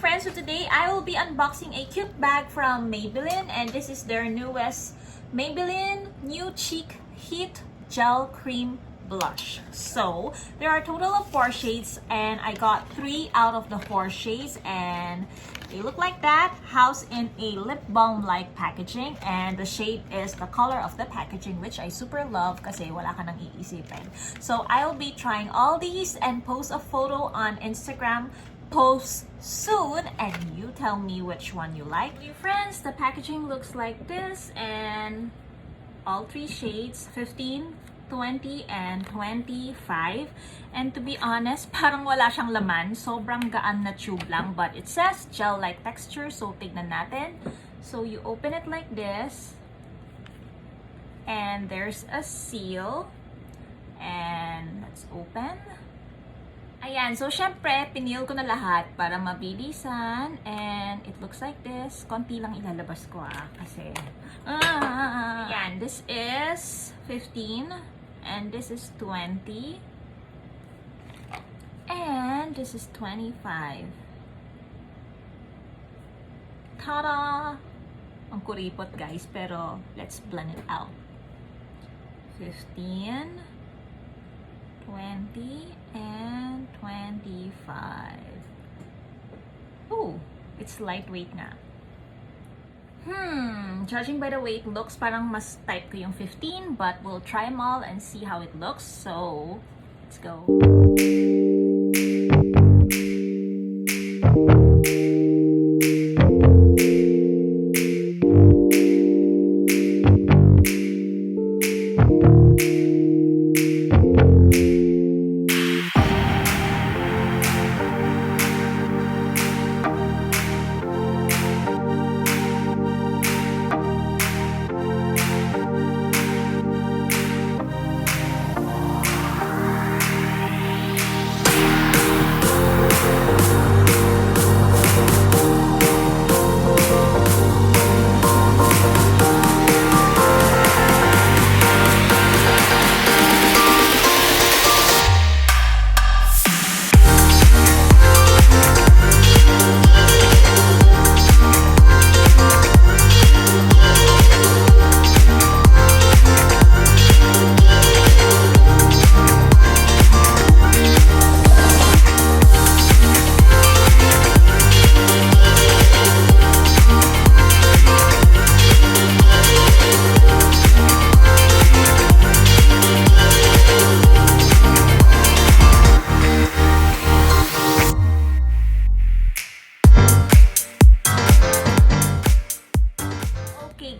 friends, so today I will be unboxing a cute bag from Maybelline, and this is their newest Maybelline New Cheek Heat Gel Cream Blush. So there are a total of 4 shades and I got 3 out of the 4 shades and they look like that, housed in a lip balm like packaging, and the shade is the color of the packaging, which I super love kasi wala ka nang iisipin. So I'll be trying all these and post a photo on Instagram post soon, and you tell me which one you like. Dear friends, the packaging looks like this, and all 3 shades, 15, 20, and 25. And to be honest, parang wala siyang laman. Sobrang gaan na tube lang, but it says gel-like texture, so tignan natin. So you open it like this, and there's a seal, and let's open. Ayan, so syempre, pinil ko na lahat para mabilisan, and it looks like this. Konti lang ilalabas ko kasi ayan, this is 15, and this is 20, and this is 25. Tada! Ang kuripot guys, pero let's blend it out. 15, 20, and 25. Oh, it's lightweight na. Judging by the way it looks, parang mas type ko yung 15, but we'll try them all and see how it looks. So, let's go.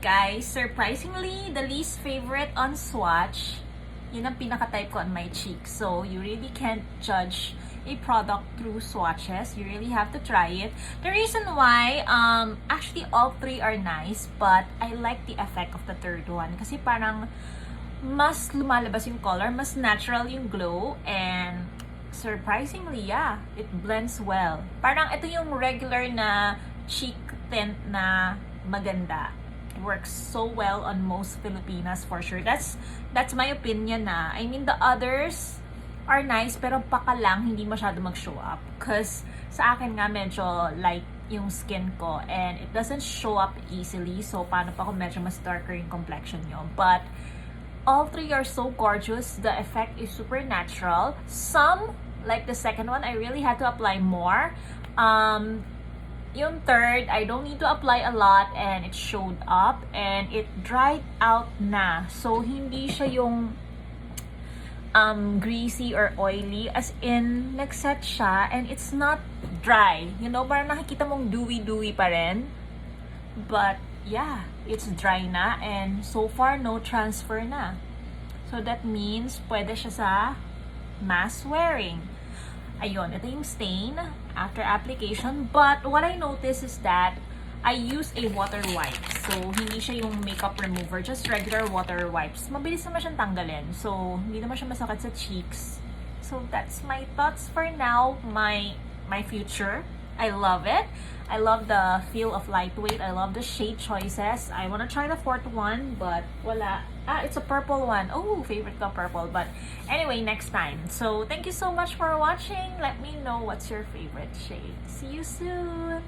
Guys, surprisingly, the least favorite on swatch, yun ang pinaka-type ko on my cheek. So, you really can't judge a product through swatches. You really have to try it. The reason why, actually all 3 are nice, but I like the effect of the third one. Kasi parang mas lumalabas yung color, mas natural yung glow, and surprisingly, yeah, it blends well. Parang ito yung regular na cheek tint na maganda. Works so well on most Filipinas for sure. That's my opinion na. I mean, the others are nice, pero baka lang hindi masyado mag-show up. Cause sa akin nga medyo light yung skin ko and it doesn't show up easily. So, paano pa kung medyo mas darker yung complexion nyo. But, all 3 are so gorgeous. The effect is super natural. Some, like the second one, I really had to apply more. Yung third, I don't need to apply a lot and it showed up and it dried out na. So, hindi siya yung greasy or oily. As in, nag-set siya and it's not dry. You know, parang nakikita mong dewy-dewy pa rin. But, yeah, it's dry na and so far, no transfer na. So, that means pwede siya sa mass wearing. Ayun, ito yung stain after application. But what I noticed is that I use a water wipe. So, hindi siya yung makeup remover, just regular water wipes. Mabilis naman siyang tanggalin. So, hindi naman siya masakit sa cheeks. So, that's my thoughts for now. My future I love it. I love the feel of lightweight. I love the shade choices. I want to try the fourth one, but wala. It's a purple one. Oh, favorite ko purple. But anyway, next time. So, thank you so much for watching. Let me know what's your favorite shade. See you soon!